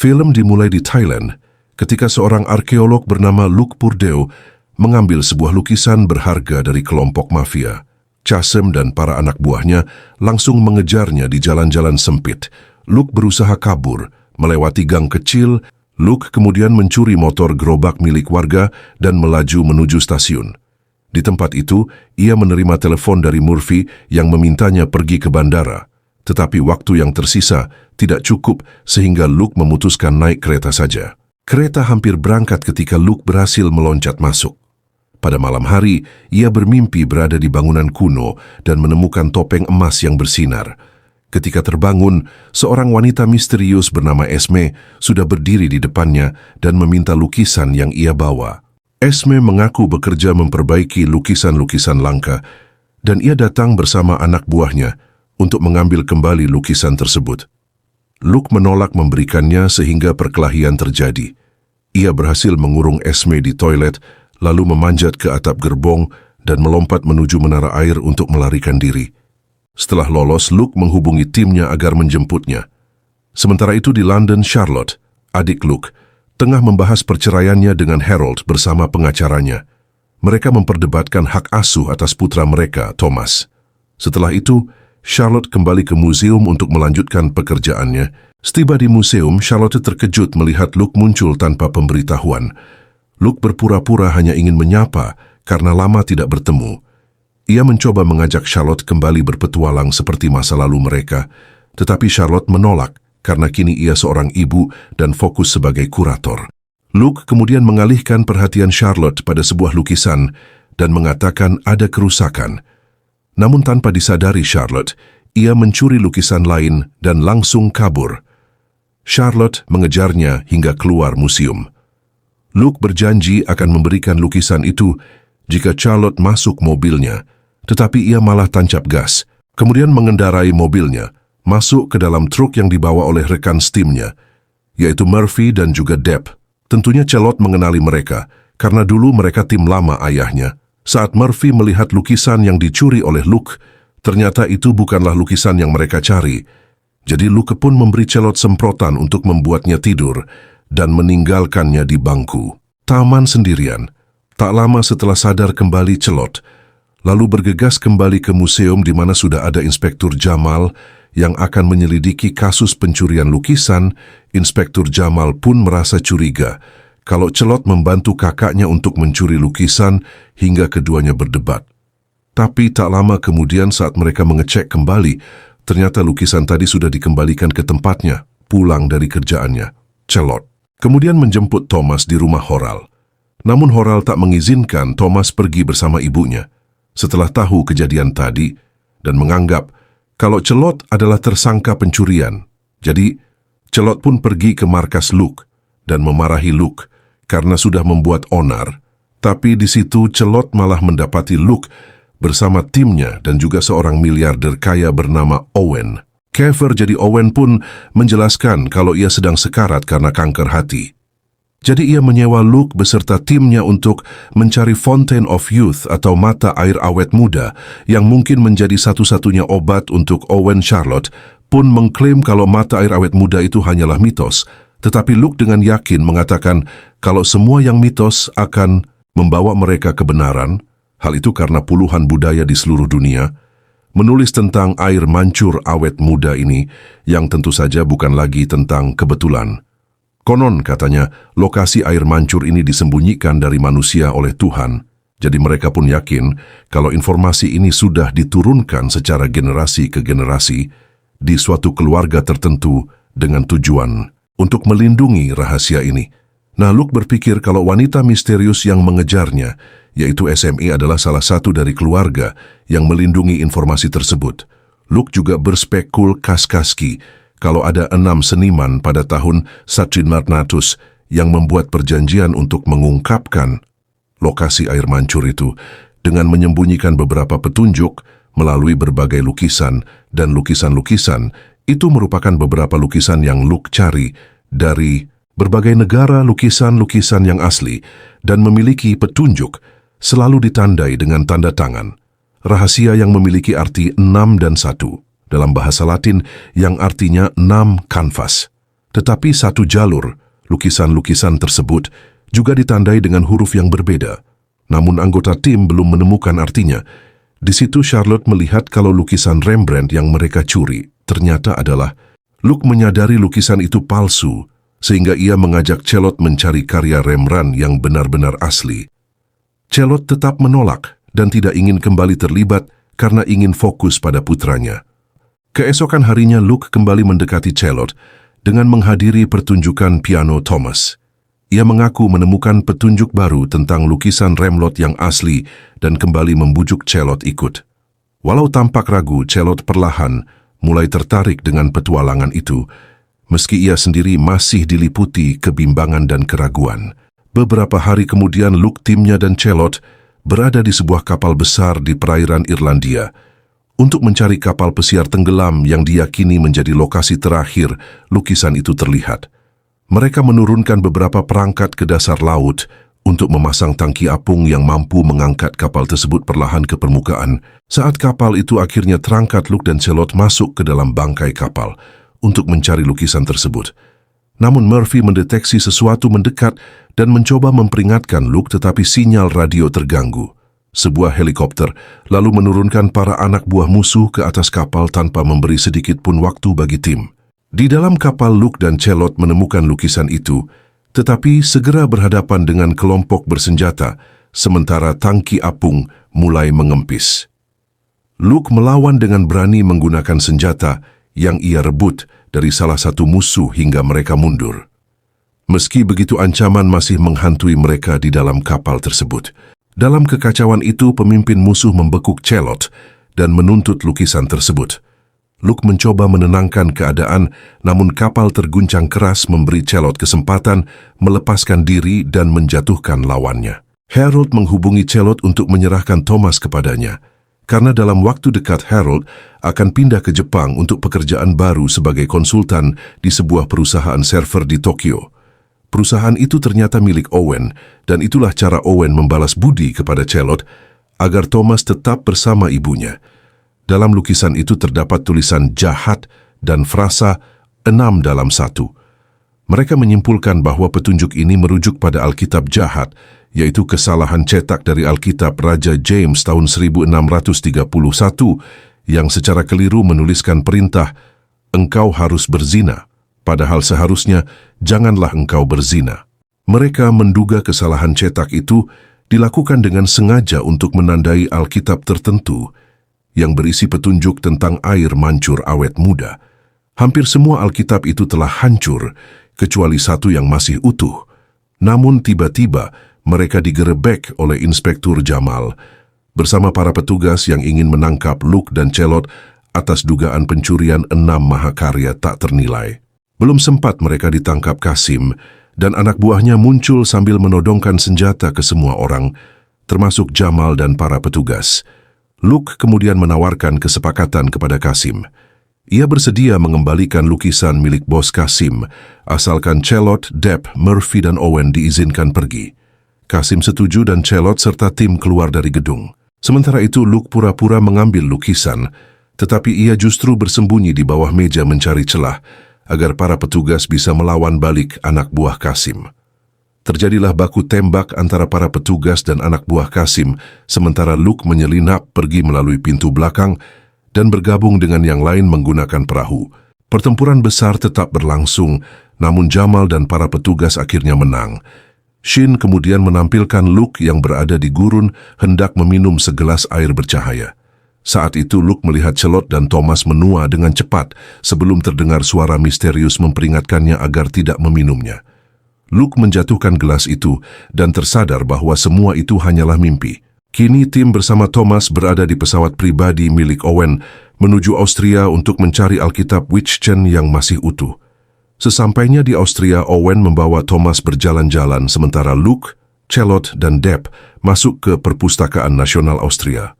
Film dimulai di Thailand ketika seorang arkeolog bernama Luke Purdue mengambil sebuah lukisan berharga dari kelompok mafia. Chasem dan para anak buahnya langsung mengejarnya di jalan-jalan sempit. Luke berusaha kabur, melewati gang kecil. Luke kemudian mencuri motor gerobak milik warga dan melaju menuju stasiun. Di tempat itu, ia menerima telepon dari Murphy yang memintanya pergi ke bandara. Tetapi waktu yang tersisa tidak cukup sehingga Luke memutuskan naik kereta saja. Kereta hampir berangkat ketika Luke berhasil meloncat masuk. Pada malam hari, ia bermimpi berada di bangunan kuno dan menemukan topeng emas yang bersinar. Ketika terbangun, seorang wanita misterius bernama Esme sudah berdiri di depannya dan meminta lukisan yang ia bawa. Esme mengaku bekerja memperbaiki lukisan-lukisan langka, dan ia datang bersama anak buahnya untuk mengambil kembali lukisan tersebut. Luke menolak memberikannya sehingga perkelahian terjadi. Ia berhasil mengurung Esme di toilet, lalu memanjat ke atap gerbong dan melompat menuju menara air untuk melarikan diri. Setelah lolos, Luke menghubungi timnya agar menjemputnya. Sementara itu di London, Charlotte, adik Luke, tengah membahas perceraiannya dengan Harold bersama pengacaranya. Mereka memperdebatkan hak asuh atas putra mereka, Thomas. Setelah itu, Charlotte kembali ke museum untuk melanjutkan pekerjaannya. Setiba di museum, Charlotte terkejut melihat Luke muncul tanpa pemberitahuan. Luke berpura-pura hanya ingin menyapa karena lama tidak bertemu. Ia mencoba mengajak Charlotte kembali berpetualang seperti masa lalu mereka, tetapi Charlotte menolak karena kini ia seorang ibu dan fokus sebagai kurator. Luke kemudian mengalihkan perhatian Charlotte pada sebuah lukisan dan mengatakan ada kerusakan. Namun tanpa disadari Charlotte, ia mencuri lukisan lain dan langsung kabur. Charlotte mengejarnya hingga keluar museum. Luke berjanji akan memberikan lukisan itu jika Charlotte masuk mobilnya, tetapi ia malah tancap gas, kemudian mengendarai mobilnya, masuk ke dalam truk yang dibawa oleh rekan setimnya, yaitu Murphy dan juga Deb. Tentunya Charlotte mengenali mereka, karena dulu mereka tim lama ayahnya. Saat Murphy melihat lukisan yang dicuri oleh Luke, ternyata itu bukanlah lukisan yang mereka cari. Jadi Luke pun memberi Charlotte semprotan untuk membuatnya tidur, dan meninggalkannya di bangku. Taman sendirian. Tak lama setelah sadar kembali Charlotte, lalu bergegas kembali ke museum di mana sudah ada Inspektur Jamal yang akan menyelidiki kasus pencurian lukisan. Inspektur Jamal pun merasa curiga kalau Charlotte membantu kakaknya untuk mencuri lukisan hingga keduanya berdebat. Tapi tak lama kemudian saat mereka mengecek kembali, ternyata lukisan tadi sudah dikembalikan ke tempatnya, pulang dari kerjaannya. Charlotte kemudian menjemput Thomas di rumah Horal. Namun Horal tak mengizinkan Thomas pergi bersama ibunya setelah tahu kejadian tadi dan menganggap kalau Charlotte adalah tersangka pencurian. Jadi, Charlotte pun pergi ke markas Luke dan memarahi Luke karena sudah membuat onar. Tapi di situ Charlotte malah mendapati Luke bersama timnya dan juga seorang miliarder kaya bernama Owen. Kiefer jadi Owen pun menjelaskan kalau ia sedang sekarat karena kanker hati. Jadi ia menyewa Luke beserta timnya untuk mencari Fountain of Youth atau mata air awet muda yang mungkin menjadi satu-satunya obat untuk Owen. Charlotte pun mengklaim kalau mata air awet muda itu hanyalah mitos, tetapi Luke dengan yakin mengatakan kalau semua yang mitos akan membawa mereka kebenaran. Hal itu karena puluhan budaya di seluruh dunia menulis tentang air mancur awet muda ini yang tentu saja bukan lagi tentang kebetulan. Konon katanya lokasi air mancur ini disembunyikan dari manusia oleh Tuhan. Jadi mereka pun yakin kalau informasi ini sudah diturunkan secara generasi ke generasi di suatu keluarga tertentu dengan tujuan untuk melindungi rahasia ini. Nah, Luke berpikir kalau wanita misterius yang mengejarnya, yaitu SME adalah salah satu dari keluarga yang melindungi informasi tersebut. Luke juga berspekul kas-kaski kalau ada 6 seniman pada tahun 1400 yang membuat perjanjian untuk mengungkapkan lokasi air mancur itu dengan menyembunyikan beberapa petunjuk melalui berbagai lukisan, dan lukisan-lukisan itu merupakan beberapa lukisan yang Luke cari dari berbagai negara. Lukisan-lukisan yang asli dan memiliki petunjuk selalu ditandai dengan tanda tangan. Rahasia yang memiliki arti 6 dan 1 dalam bahasa Latin yang artinya 6 kanvas. Tetapi satu jalur, lukisan-lukisan tersebut, juga ditandai dengan huruf yang berbeda. Namun anggota tim belum menemukan artinya. Di situ Charlotte melihat kalau lukisan Rembrandt yang mereka curi ternyata adalah. Luke menyadari lukisan itu palsu, sehingga ia mengajak Charlotte mencari karya Rembrandt yang benar-benar asli. Charlotte tetap menolak dan tidak ingin kembali terlibat karena ingin fokus pada putranya. Keesokan harinya Luke kembali mendekati Charlotte dengan menghadiri pertunjukan piano Thomas. Ia mengaku menemukan petunjuk baru tentang lukisan Rembrandt yang asli dan kembali membujuk Charlotte ikut. Walau tampak ragu, Charlotte perlahan mulai tertarik dengan petualangan itu, meski ia sendiri masih diliputi kebimbangan dan keraguan. Beberapa hari kemudian Luke, timnya dan Charlotte berada di sebuah kapal besar di perairan Irlandia untuk mencari kapal pesiar tenggelam yang diyakini menjadi lokasi terakhir lukisan itu terlihat. Mereka menurunkan beberapa perangkat ke dasar laut untuk memasang tangki apung yang mampu mengangkat kapal tersebut perlahan ke permukaan. Saat kapal itu akhirnya terangkat, Luke dan Charlotte masuk ke dalam bangkai kapal untuk mencari lukisan tersebut. Namun Murphy mendeteksi sesuatu mendekat dan mencoba memperingatkan Luke, tetapi sinyal radio terganggu. Sebuah helikopter lalu menurunkan para anak buah musuh ke atas kapal tanpa memberi sedikit pun waktu bagi tim. Di dalam kapal, Luke dan Charlotte menemukan lukisan itu, tetapi segera berhadapan dengan kelompok bersenjata, sementara tangki apung mulai mengempis. Luke melawan dengan berani menggunakan senjata yang ia rebut dari salah satu musuh hingga mereka mundur. Meski begitu, ancaman masih menghantui mereka di dalam kapal tersebut. Dalam kekacauan itu, pemimpin musuh membekuk Charlotte dan menuntut lukisan tersebut. Luke mencoba menenangkan keadaan, namun kapal terguncang keras memberi Charlotte kesempatan melepaskan diri dan menjatuhkan lawannya. Harold menghubungi Charlotte untuk menyerahkan Thomas kepadanya, karena dalam waktu dekat Harold akan pindah ke Jepang untuk pekerjaan baru sebagai konsultan di sebuah perusahaan server di Tokyo. Perusahaan itu ternyata milik Owen, dan itulah cara Owen membalas budi kepada Charlotte agar Thomas tetap bersama ibunya. Dalam lukisan itu terdapat tulisan jahat dan frasa 6 dalam 1. Mereka menyimpulkan bahwa petunjuk ini merujuk pada Alkitab jahat, yaitu kesalahan cetak dari Alkitab Raja James tahun 1631 yang secara keliru menuliskan perintah, "Engkau harus berzina." Padahal seharusnya, "Janganlah engkau berzina." Mereka menduga kesalahan cetak itu dilakukan dengan sengaja untuk menandai Alkitab tertentu yang berisi petunjuk tentang air mancur awet muda. Hampir semua Alkitab itu telah hancur, kecuali satu yang masih utuh. Namun tiba-tiba mereka digerebek oleh Inspektur Jamal bersama para petugas yang ingin menangkap Luke dan Charlotte atas dugaan pencurian 6 mahakarya tak ternilai. Belum sempat mereka ditangkap, Kasim dan anak buahnya muncul sambil menodongkan senjata ke semua orang, termasuk Jamal dan para petugas. Luke kemudian menawarkan kesepakatan kepada Kasim. Ia bersedia mengembalikan lukisan milik bos Kasim, asalkan Charlotte, Depp, Murphy dan Owen diizinkan pergi. Kasim setuju dan Charlotte serta tim keluar dari gedung. Sementara itu Luke pura-pura mengambil lukisan, tetapi ia justru bersembunyi di bawah meja mencari celah agar para petugas bisa melawan balik anak buah Kasim. Terjadilah baku tembak antara para petugas dan anak buah Kasim, sementara Luke menyelinap pergi melalui pintu belakang dan bergabung dengan yang lain menggunakan perahu. Pertempuran besar tetap berlangsung, namun Jamal dan para petugas akhirnya menang. Shin kemudian menampilkan Luke yang berada di gurun hendak meminum segelas air bercahaya. Saat itu Luke melihat Charlotte dan Thomas menua dengan cepat sebelum terdengar suara misterius memperingatkannya agar tidak meminumnya. Luke menjatuhkan gelas itu dan tersadar bahwa semua itu hanyalah mimpi. Kini tim bersama Thomas berada di pesawat pribadi milik Owen menuju Austria untuk mencari Alkitab Wittchen yang masih utuh. Sesampainya di Austria, Owen membawa Thomas berjalan-jalan sementara Luke, Charlotte dan Depp masuk ke Perpustakaan Nasional Austria.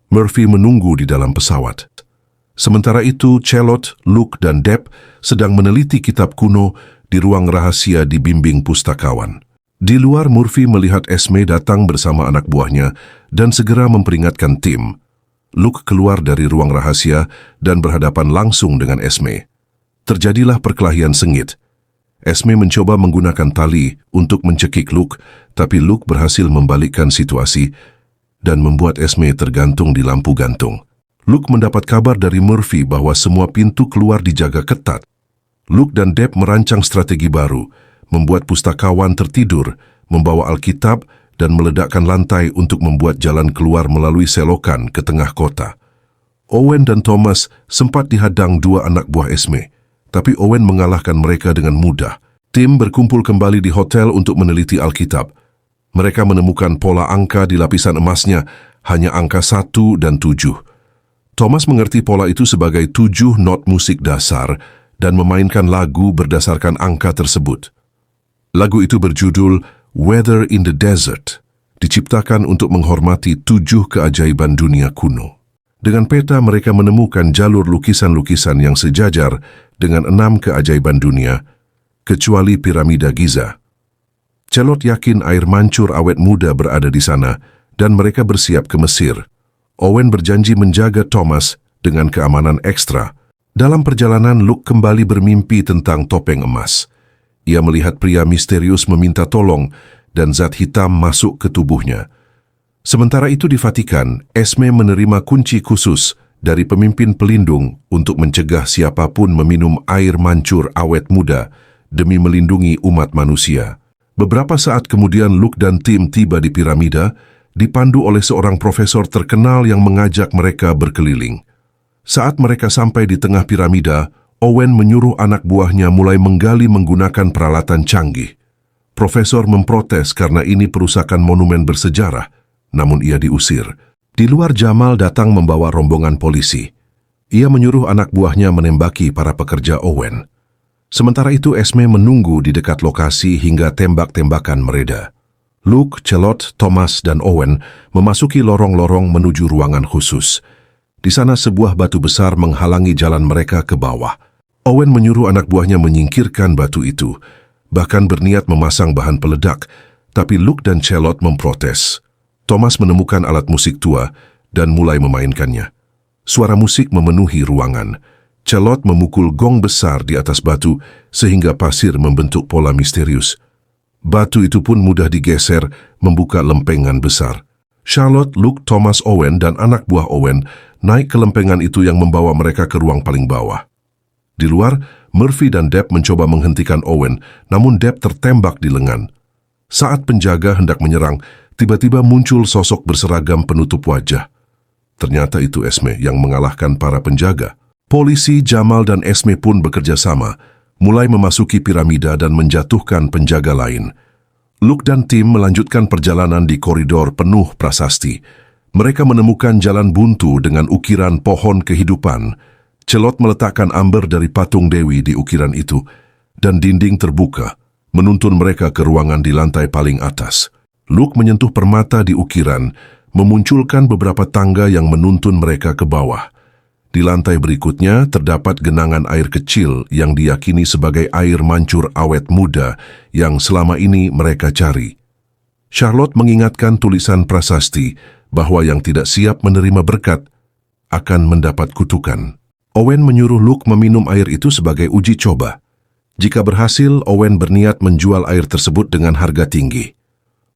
Murphy menunggu di dalam pesawat. Sementara itu, Charlotte, Luke dan Depp sedang meneliti kitab kuno di ruang rahasia di bimbing pustakawan. Di luar, Murphy melihat Esme datang bersama anak buahnya dan segera memperingatkan tim. Luke keluar dari ruang rahasia dan berhadapan langsung dengan Esme. Terjadilah perkelahian sengit. Esme mencoba menggunakan tali untuk mencekik Luke, tapi Luke berhasil membalikkan situasi dan membuat Esme tergantung di lampu gantung. Luke mendapat kabar dari Murphy bahwa semua pintu keluar dijaga ketat. Luke dan Deb merancang strategi baru, membuat pustakawan tertidur, membawa Alkitab, dan meledakkan lantai untuk membuat jalan keluar melalui selokan ke tengah kota. Owen dan Thomas sempat dihadang dua anak buah Esme, tapi Owen mengalahkan mereka dengan mudah. Tim berkumpul kembali di hotel untuk meneliti Alkitab. Mereka menemukan pola angka di lapisan emasnya, hanya angka 1 dan 7. Thomas mengerti pola itu sebagai 7 not musik dasar dan memainkan lagu berdasarkan angka tersebut. Lagu itu berjudul Weather in the Desert, diciptakan untuk menghormati 7 keajaiban dunia kuno. Dengan peta mereka menemukan jalur lukisan-lukisan yang sejajar dengan 6 keajaiban dunia, kecuali piramida Giza. Celot yakin air mancur awet muda berada di sana dan mereka bersiap ke Mesir. Owen berjanji menjaga Thomas dengan keamanan ekstra. Dalam perjalanan, Luke kembali bermimpi tentang topeng emas. Ia melihat pria misterius meminta tolong dan zat hitam masuk ke tubuhnya. Sementara itu di Vatikan, Esme menerima kunci khusus dari pemimpin pelindung untuk mencegah siapapun meminum air mancur awet muda demi melindungi umat manusia. Beberapa saat kemudian Luke dan tim tiba di piramida, dipandu oleh seorang profesor terkenal yang mengajak mereka berkeliling. Saat mereka sampai di tengah piramida, Owen menyuruh anak buahnya mulai menggali menggunakan peralatan canggih. Profesor memprotes karena ini perusakan monumen bersejarah, namun ia diusir. Di luar Jamal datang membawa rombongan polisi. Ia menyuruh anak buahnya menembaki para pekerja Owen. Sementara itu Esme menunggu di dekat lokasi hingga tembak-tembakan mereda. Luke, Celot, Thomas, dan Owen memasuki lorong-lorong menuju ruangan khusus. Di sana sebuah batu besar menghalangi jalan mereka ke bawah. Owen menyuruh anak buahnya menyingkirkan batu itu, bahkan berniat memasang bahan peledak, tapi Luke dan Celot memprotes. Thomas menemukan alat musik tua dan mulai memainkannya. Suara musik memenuhi ruangan. Celot memukul gong besar di atas batu sehingga pasir membentuk pola misterius. Batu itu pun mudah digeser, membuka lempengan besar. Charlotte, Luke, Thomas, Owen, dan anak buah Owen naik ke lempengan itu yang membawa mereka ke ruang paling bawah. Di luar, Murphy dan Deb mencoba menghentikan Owen, namun Deb tertembak di lengan. Saat penjaga hendak menyerang, tiba-tiba muncul sosok berseragam penutup wajah. Ternyata itu Esme yang mengalahkan para penjaga. Polisi, Jamal, dan Esme pun bekerja sama, mulai memasuki piramida dan menjatuhkan penjaga lain. Luke dan tim melanjutkan perjalanan di koridor penuh prasasti. Mereka menemukan jalan buntu dengan ukiran pohon kehidupan. Celot meletakkan amber dari patung Dewi di ukiran itu, dan dinding terbuka, menuntun mereka ke ruangan di lantai paling atas. Luke menyentuh permata di ukiran, memunculkan beberapa tangga yang menuntun mereka ke bawah. Di lantai berikutnya terdapat genangan air kecil yang diyakini sebagai air mancur awet muda yang selama ini mereka cari. Charlotte mengingatkan tulisan prasasti bahwa yang tidak siap menerima berkat akan mendapat kutukan. Owen menyuruh Luke meminum air itu sebagai uji coba. Jika berhasil, Owen berniat menjual air tersebut dengan harga tinggi.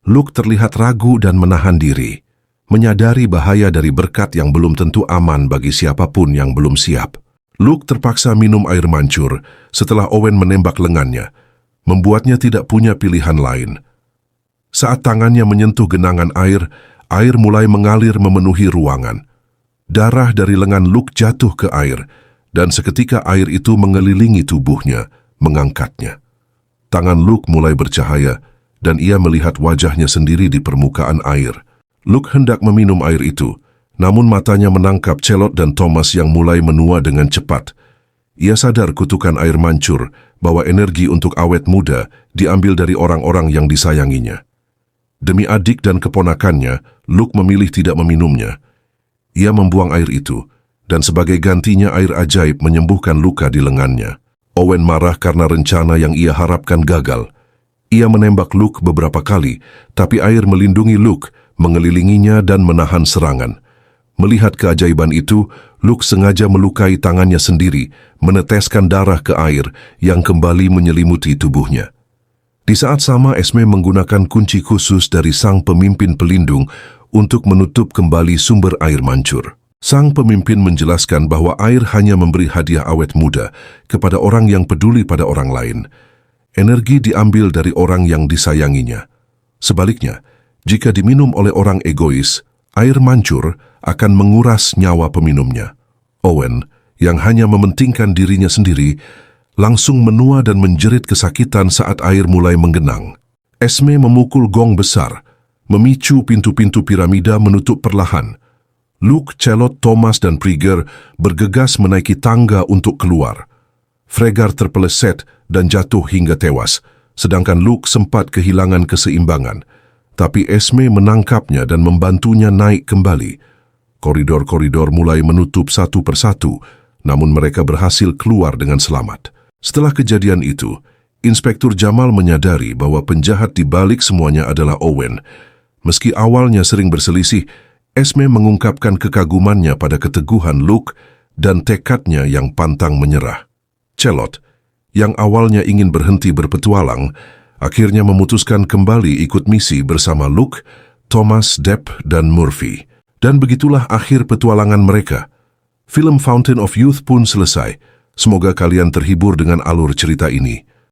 Luke terlihat ragu dan menahan diri, menyadari bahaya dari berkat yang belum tentu aman bagi siapapun yang belum siap. Luke terpaksa minum air mancur setelah Owen menembak lengannya, membuatnya tidak punya pilihan lain. Saat tangannya menyentuh genangan air, air mulai mengalir memenuhi ruangan. Darah dari lengan Luke jatuh ke air, dan seketika air itu mengelilingi tubuhnya, mengangkatnya. Tangan Luke mulai bercahaya, dan ia melihat wajahnya sendiri di permukaan air. Luke hendak meminum air itu, namun matanya menangkap Celot dan Thomas yang mulai menua dengan cepat. Ia sadar kutukan air mancur, bahwa energi untuk awet muda diambil dari orang-orang yang disayanginya. Demi adik dan keponakannya, Luke memilih tidak meminumnya. Ia membuang air itu, dan sebagai gantinya air ajaib menyembuhkan luka di lengannya. Owen marah karena rencana yang ia harapkan gagal. Ia menembak Luke beberapa kali, tapi air melindungi Luke, mengelilinginya dan menahan serangan. Melihat keajaiban itu, Luke sengaja melukai tangannya sendiri, meneteskan darah ke air yang kembali menyelimuti tubuhnya. Di saat sama, Esme menggunakan kunci khusus dari sang pemimpin pelindung untuk menutup kembali sumber air mancur. Sang pemimpin menjelaskan bahwa air hanya memberi hadiah awet muda kepada orang yang peduli pada orang lain. Energi diambil dari orang yang disayanginya. Sebaliknya, jika diminum oleh orang egois, air mancur akan menguras nyawa peminumnya. Owen, yang hanya mementingkan dirinya sendiri, langsung menua dan menjerit kesakitan saat air mulai menggenang. Esme memukul gong besar, memicu pintu-pintu piramida menutup perlahan. Luke, Celot, Thomas, dan Prigger bergegas menaiki tangga untuk keluar. Fregar terpeleset dan jatuh hingga tewas, sedangkan Luke sempat kehilangan keseimbangan. Tapi Esme menangkapnya dan membantunya naik kembali. Koridor-koridor mulai menutup satu persatu, namun mereka berhasil keluar dengan selamat. Setelah kejadian itu, Inspektur Jamal menyadari bahwa penjahat di balik semuanya adalah Owen. Meski awalnya sering berselisih, Esme mengungkapkan kekagumannya pada keteguhan Luke dan tekadnya yang pantang menyerah. Celot, yang awalnya ingin berhenti berpetualang, akhirnya memutuskan kembali ikut misi bersama Luke, Thomas, Depp, dan Murphy. Dan begitulah akhir petualangan mereka. Film Fountain of Youth pun selesai. Semoga kalian terhibur dengan alur cerita ini.